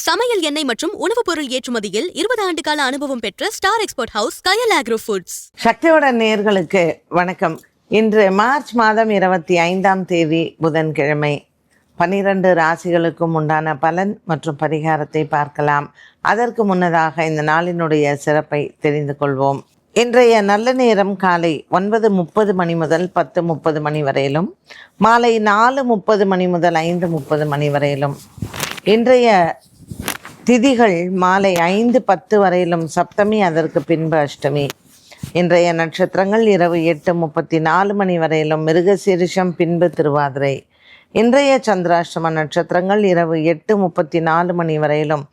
சமையல் எண்ணெய் மற்றும் உணவுப் பொருள் ஏற்றுமதியில் 20 ஆண்டு கால அனுபவம் பெற்ற ஸ்டார் எக்ஸ்போர்ட் ஹவுஸ் கயல் ஆக்ரோ ஃபுட்ஸ். சக்தியுடன் நேயர்களுக்கு வணக்கம். இன்று மார்ச் மாதம் 25ஆம் தேதி புதன்கிழமை. 12 ராசிகளுக்கும் உண்டான பலன் மற்றும் பரிகாரத்தை பார்க்கலாம். அதற்கு முன்னதாக இந்த நாளினுடைய சிறப்பை தெரிந்து கொள்வோம். இன்றைய நல்ல நேரம் காலை 9:30 மணி முதல் 10:30 மணி வரையிலும், மாலை 4:30 மணி முதல் 5:30 மணி வரையிலும். இன்றைய திதிகள் மாலை 5:10 வரையிலும் சப்தமி, அதற்கு பின்பு அஷ்டமி. இன்றைய நட்சத்திரங்கள் இரவு 8:34 மணி வரையிலும் மிருகசீரிஷம், பின்பு திருவாதிரை. இன்றைய சந்திராஷ்டம நட்சத்திரங்கள் இரவு 8:34 மணி வரையிலும்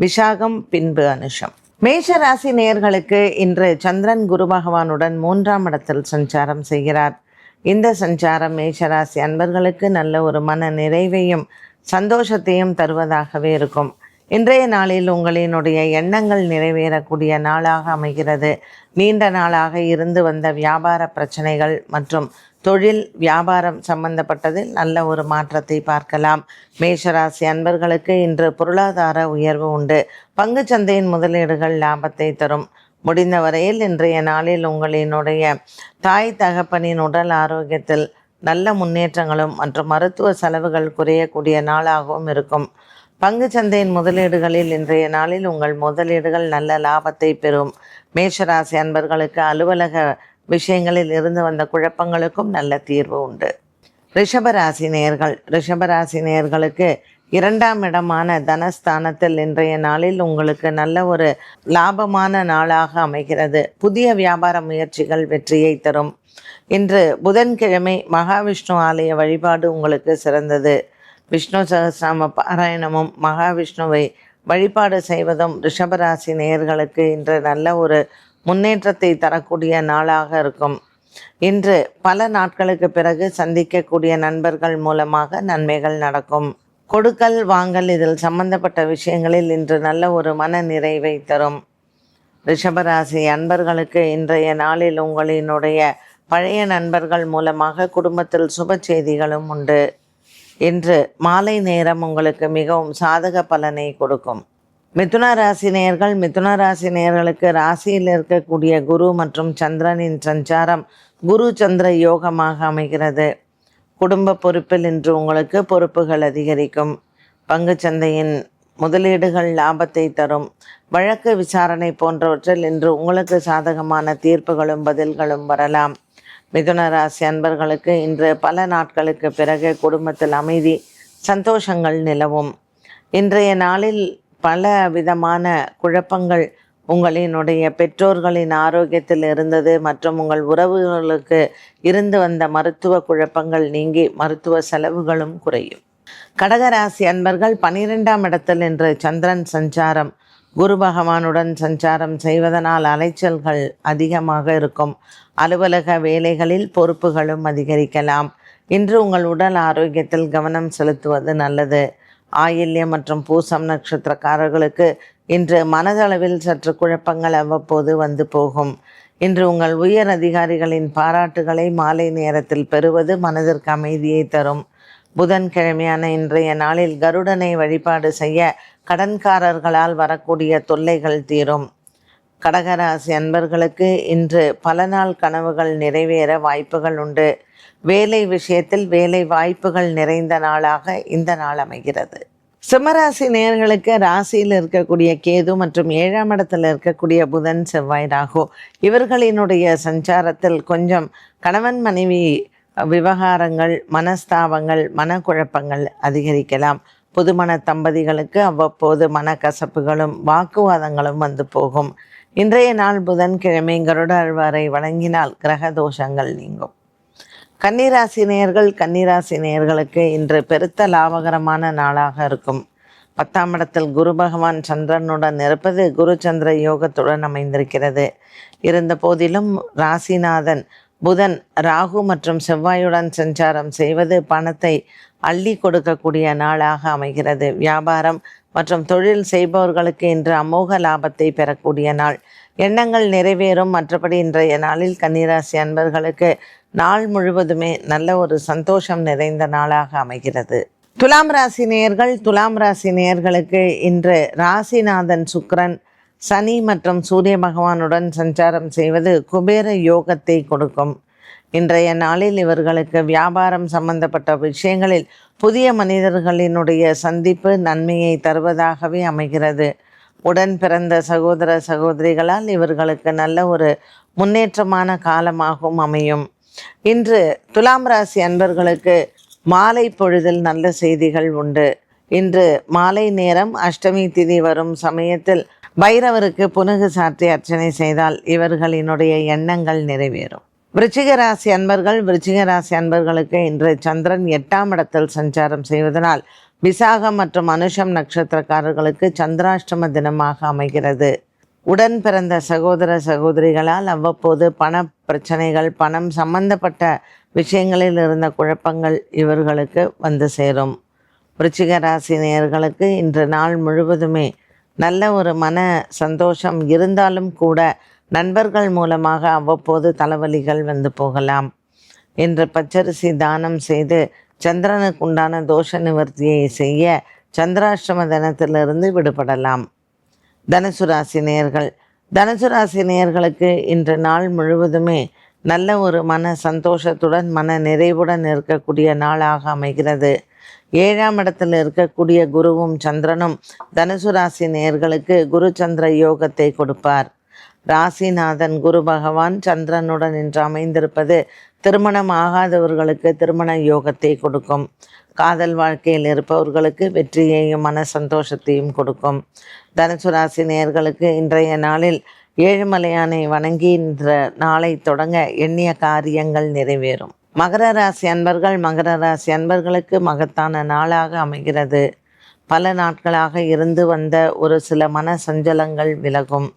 விஷாகம், பின்பு அனுஷம். மேஷராசி நேயர்களுக்கு இன்று சந்திரன் குரு பகவானுடன் 3ஆம் இடத்தில் சஞ்சாரம் செய்கிறார். இந்த சஞ்சாரம் மேஷராசி அன்பர்களுக்கு நல்ல ஒரு மன நிறைவையும் சந்தோஷத்தையும் தருவதாகவே இருக்கும். இன்றைய நாளில் உங்களினுடைய எண்ணங்கள் நிறைவேறக்கூடிய நாளாக அமைகிறது. நீண்ட நாளாக இருந்து வந்த வியாபார பிரச்சனைகள் மற்றும் தொழில் வியாபாரம் சம்பந்தப்பட்டதில் நல்ல ஒரு மாற்றத்தை பார்க்கலாம். மேஷராசி அன்பர்களுக்கு இன்று பொருளாதார உயர்வு உண்டு. பங்குச்சந்தையின் முதலீடுகள் லாபத்தை தரும். முடிந்த வரையில் இன்றைய நாளில் உங்களினுடைய தாய் தகப்பனின் உடல் ஆரோக்கியத்தில் நல்ல முன்னேற்றங்களும் மற்றும் மருத்துவ செலவுகள் குறையக்கூடிய நாளாகவும் இருக்கும். பங்குச்சந்தையின் முதலீடுகளில் இன்றைய நாளில் உங்கள் முதலீடுகள் நல்ல லாபத்தை பெறும். மேஷராசி அன்பர்களுக்கு அலுவலக விஷயங்களில் இருந்து வந்த குழப்பங்களுக்கும் நல்ல தீர்வு உண்டு. ரிஷபராசி நேயர்களுக்கு 2ஆம் இடமான தனஸ்தானத்தில் இன்றைய நாளில் உங்களுக்கு நல்ல ஒரு லாபமான நாளாக அமைகிறது. புதிய வியாபார முயற்சிகள் வெற்றியை தரும். இன்று புதன்கிழமை மகாவிஷ்ணு ஆலய வழிபாடு உங்களுக்கு சிறந்தது. விஷ்ணு சகஸ்ரநாம பாராயணமும் மகாவிஷ்ணுவை வழிபாடு செய்வதும் ரிஷபராசி நேயர்களுக்கு இன்று நல்ல ஒரு முன்னேற்றத்தை தரக்கூடிய நாளாக இருக்கும். இன்று பல நாட்களுக்கு பிறகு சந்திக்கக்கூடிய நண்பர்கள் மூலமாக நன்மைகள் நடக்கும். கொடுக்கல் வாங்கல் இதில் சம்பந்தப்பட்ட விஷயங்களில் இன்று நல்ல ஒரு மன நிறைவை தரும். ரிஷபராசி அன்பர்களுக்கு இன்றைய நாளில் உங்களினுடைய பழைய நண்பர்கள் மூலமாக குடும்பத்தில் சுப செய்திகளும் உண்டு. இன்று மாலை நேரம் உங்களுக்கு மிகவும் சாதக பலனை கொடுக்கும். மிதுன ராசி நேயர்களுக்கு ராசியில் இருக்கக்கூடிய குரு மற்றும் சந்திரனின் சஞ்சாரம் குரு சந்திர யோகமாக அமைகிறது. குடும்ப பொறுப்பில் இன்று உங்களுக்கு பொறுப்புகள் அதிகரிக்கும். பங்குச்சந்தையின் முதலீடுகள் லாபத்தை தரும். வழக்கு விசாரணை போன்றவற்றில் இன்று உங்களுக்கு சாதகமான தீர்ப்புகளும் பதில்களும் வரலாம். மிதுன ராசி அன்பர்களுக்கு இன்று பல நாட்களுக்கு பிறகு குடும்பத்தில் அமைதி சந்தோஷங்கள் நிலவும். இன்றைய நாளில் பல விதமான குழப்பங்கள் உங்களினுடைய பெற்றோர்களின் ஆரோக்கியத்தில் இருந்தது மற்றும் உங்கள் உறவுகளுக்கு இருந்து வந்த மருத்துவ குழப்பங்கள் நீங்கி மருத்துவ செலவுகளும் குறையும். கடகராசி அன்பர்கள் 12ஆம் இடத்தில் இன்று சந்திரன் சஞ்சாரம் குரு பகவானுடன் சஞ்சாரம் செய்வதனால் அலைச்சல்கள் அதிகமாக இருக்கும். அலுவலக வேலைகளில் பொறுப்புகளும் அதிகரிக்கலாம். இன்று உங்கள் உடல் ஆரோக்கியத்தில் கவனம் செலுத்துவது நல்லது. ஆயில்யம் மற்றும் பூசம் நட்சத்திரக்காரர்களுக்கு இன்று மனதளவில் சற்று குழப்பங்கள் அவ்வப்போது வந்து போகும். இன்று உங்கள் உயர் அதிகாரிகளின் பாராட்டுகளை மாலை நேரத்தில் பெறுவது மனதிற்கு அமைதியை தரும். புதன்கிழமையான இன்றைய நாளில் கருடனை வழிபாடு செய்ய கடன்காரர்களால் வரக்கூடிய தொல்லைகள் தீரும். கடகராசி அன்பர்களுக்கு இன்று பல நாள் கனவுகள் நிறைவேற வாய்ப்புகள் உண்டு. வேலை விஷயத்தில் வேலை வாய்ப்புகள் நிறைந்த நாளாக இந்த நாள் அமைகிறது. சிம்மராசி நேயர்களுக்கு ராசியில் இருக்கக்கூடிய கேது மற்றும் 7ஆம் இடத்தில் இருக்கக்கூடிய புதன், செவ்வாய், ராகு இவர்களினுடைய சஞ்சாரத்தில் கொஞ்சம் கணவன் மனைவி விவகாரங்கள், மனஸ்தாபங்கள், மனக்குழப்பங்கள் அதிகரிக்கலாம். புதுமண தம்பதிகளுக்கு அவ்வப்போது மனக்கசப்புகளும் வாக்குவாதங்களும் வந்து போகும். இன்றைய நாள் புதன்கிழமை கருட அழ்வாரை வழங்கினால் கிரக தோஷங்கள் நீங்கும். கன்னிராசி நேயர்களுக்கு இன்று பெருத்த லாபகரமான நாளாக இருக்கும். 10ஆம் இடத்தில் குரு பகவான் சந்திரனுடன் இருப்பது குரு சந்திர யோகத்துடன் அமைந்திருக்கிறது. இருந்த போதிலும் ராசிநாதன் புதன் ராகு மற்றும் செவ்வாயுடன் சஞ்சாரம் செய்வது பணத்தை அள்ளி கொடுக்கக்கூடிய நாளாக அமைகிறது. வியாபாரம் மற்றும் தொழில் செய்பவர்களுக்கு இன்று அமோக லாபத்தை பெறக்கூடிய நாள். எண்ணங்கள் நிறைவேறும். மற்றபடி இன்றைய நாளில் கன்னிராசி அன்பர்களுக்கு நாள் முழுவதுமே நல்ல ஒரு சந்தோஷம் நிறைந்த நாளாக அமைகிறது. துலாம் ராசி நேயர்களுக்கு இன்று ராசிநாதன் சுக்கிரன் சனி மற்றும் சூரிய பகவானுடன் சஞ்சாரம் செய்வது குபேர யோகத்தை கொடுக்கும். இன்றைய நாளில் இவர்களுக்கு வியாபாரம் சம்பந்தப்பட்ட விஷயங்களில் புதிய மனிதர்களினுடைய சந்திப்பு நன்மையை தருவதாகவே அமைகிறது. உடன் பிறந்த சகோதர சகோதரிகளால் இவர்களுக்கு நல்ல ஒரு முன்னேற்றமான காலமாகவும் அமையும். இன்று துலாம் ராசி அன்பர்களுக்கு மாலை பொழுதில் நல்ல செய்திகள் உண்டு. இன்று மாலை நேரம் அஷ்டமி திதி வரும் சமயத்தில் பைரவருக்கு புனுகு சாற்றி அர்ச்சனை செய்தால் இவர்களினுடைய எண்ணங்கள் நிறைவேறும். விருச்சிக ராசி அன்பர்களுக்கு இன்று சந்திரன் 8ஆம் இடத்தில் சஞ்சாரம் செய்வதனால் விசாகம் மற்றும் அனுஷம் நட்சத்திரக்காரர்களுக்கு சந்திராஷ்டம தினமாக அமைகிறது. உடன் பிறந்த சகோதர சகோதரிகளால் அவ்வப்போது பண பிரச்சனைகள், பணம் சம்பந்தப்பட்ட விஷயங்களில் இருந்த குழப்பங்கள் இவர்களுக்கு வந்து சேரும். விருச்சிக ராசி நேயர்களுக்கு இன்று நாள் முழுவதுமே நல்ல ஒரு மன சந்தோஷம் இருந்தாலும் கூட நண்பர்கள் மூலமாக அவ்வப்போது தலைவலிகள் வந்து போகலாம். இன்று பச்சரிசி தானம் செய்து சந்திரனுக்கு உண்டான தோஷ நிவர்த்தியை செய்ய சந்திராஷ்டம தினத்திலிருந்து விடுபடலாம். தனுசு ராசி நேயர்களுக்கு இன்று நாள் முழுவதுமே நல்ல ஒரு மன சந்தோஷத்துடன் மன நிறைவுடன் இருக்கக்கூடிய நாளாக அமைகிறது. 7ஆம் இடத்தில் இருக்கக்கூடிய குருவும் சந்திரனும் தனுசு ராசி நேயர்களுக்கு குரு சந்திர யோகத்தை கொடுப்பார். ராசிநாதன் குரு பகவான் சந்திரனுடன் இன்று அமைந்திருப்பது திருமணம் ஆகாதவர்களுக்கு திருமண யோகத்தை கொடுக்கும். காதல் வாழ்க்கையில் இருப்பவர்களுக்கு வெற்றியையும் மன சந்தோஷத்தையும் கொடுக்கும். தனுசு ராசி நேயர்களுக்கு இன்றைய நாளில் ஏழுமலையானை வணங்கி இன்ற நாளை தொடங்க எண்ணிய காரியங்கள் நிறைவேறும். மகர ராசி அன்பர்களுக்கு மகத்தான நாளாக அமைகிறது. பல நாட்களாக இருந்து வந்த ஒரு சில மன சஞ்சலங்கள் விலகும்.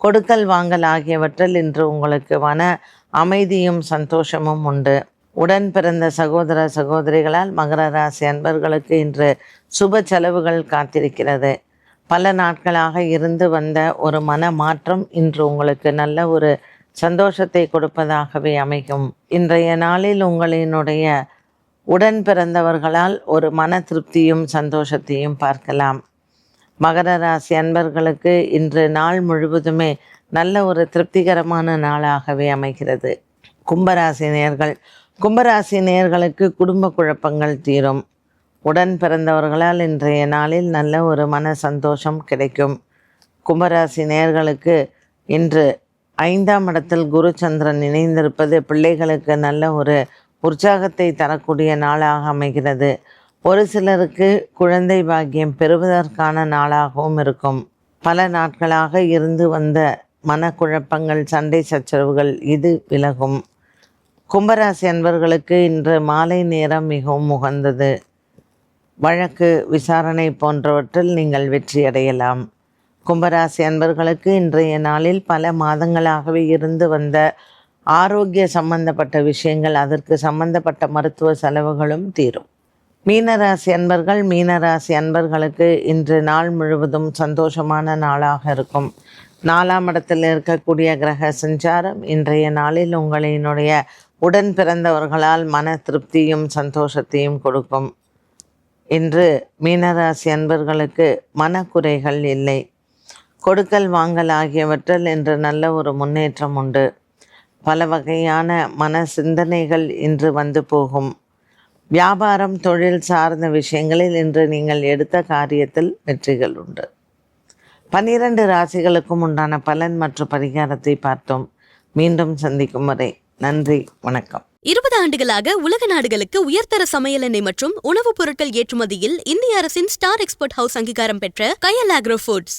கொடுக்கல் வாங்கல் ஆகியவற்றில் இன்று உங்களுக்கு மன அமைதியும் சந்தோஷமும் உண்டு. உடன் பிறந்த சகோதர சகோதரிகளால் மகர ராசி அன்பர்களுக்கு இன்று சுப செலவுகள் காத்திருக்கிறது. பல நாட்களாக இருந்து வந்த ஒரு மன மாற்றம் இன்று உங்களுக்கு நல்ல ஒரு சந்தோஷத்தை கொடுப்பதாகவே அமையும். இன்றைய நாளில் உங்களினுடைய உடன் பிறந்தவர்களால் ஒரு மன திருப்தியும் சந்தோஷத்தையும் பார்க்கலாம். மகர ராசி அன்பர்களுக்கு இன்று நாள் முழுவதுமே நல்ல ஒரு திருப்திகரமான நாளாகவே அமைகிறது. கும்பராசி நேயர்களுக்கு குடும்ப குழப்பங்கள் தீரும். உடன் பிறந்தவர்களால் இன்றைய நாளில் நல்ல ஒரு மன சந்தோஷம் கிடைக்கும். கும்பராசி நேயர்களுக்கு இன்று 5ஆம் இடத்தில் குரு சந்திரன் இணைந்திருப்பது பிள்ளைகளுக்கு நல்ல ஒரு உற்சாகத்தை தரக்கூடிய நாளாக அமைகிறது. ஒரு சிலருக்கு குழந்தை பாக்கியம் பெறுவதற்கான நாளாகவும் இருக்கும். பல நாட்களாக இருந்து வந்த மனக்குழப்பங்கள், சண்டை சச்சரவுகள் இது விலகும். கும்பராசி அன்பர்களுக்கு இன்று மாலை நேரம் மிகவும் உகந்தது. வழக்கு விசாரணை போன்றவற்றில் நீங்கள் வெற்றியடையலாம். கும்பராசி அன்பர்களுக்கு இன்றைய நாளில் பல மாதங்களாகவே இருந்து வந்த ஆரோக்கிய சம்பந்தப்பட்ட விஷயங்கள், அதற்கு சம்பந்தப்பட்ட மருத்துவ செலவுகளும் தீரும். மீனராசி அன்பர்களுக்கு இன்று நாள் முழுவதும் சந்தோஷமான நாளாக இருக்கும். 4ஆம் இடத்தில் இருக்கக்கூடிய கிரக சஞ்சாரம் இன்றைய நாளில் உங்களினுடைய உடன் பிறந்தவர்களால் மன திருப்தியும் சந்தோஷத்தையும் கொடுக்கும். இன்று மீனராசி அன்பர்களுக்கு மனக்குறைகள் இல்லை. கொடுக்கல் வாங்கல் ஆகியவற்றில் இன்று நல்ல ஒரு முன்னேற்றம் உண்டு. பல வகையான மன சிந்தனைகள் இன்று வந்து போகும். வியாபாரம், தொழில் சார்ந்த விஷயங்களில் இன்று நீங்கள் எடுத்த காரியத்தில் வெற்றிகள் உண்டு. 12 ராசிகளுக்கும் உண்டான பலன் மற்றும் பரிகாரத்தை பார்த்தோம். மீண்டும் சந்திக்கும் வரை நன்றி, வணக்கம். 20 ஆண்டுகளாக உலக நாடுகளுக்கு உயர்தர சமையல் எண்ணெய் மற்றும் உணவுப் பொருட்கள் ஏற்றுமதியில் இந்திய அரசின் ஸ்டார் எக்ஸ்போர்ட் ஹவுஸ் அங்கீகாரம் பெற்ற கயல் ஆக்ரோ ஃபுட்ஸ்.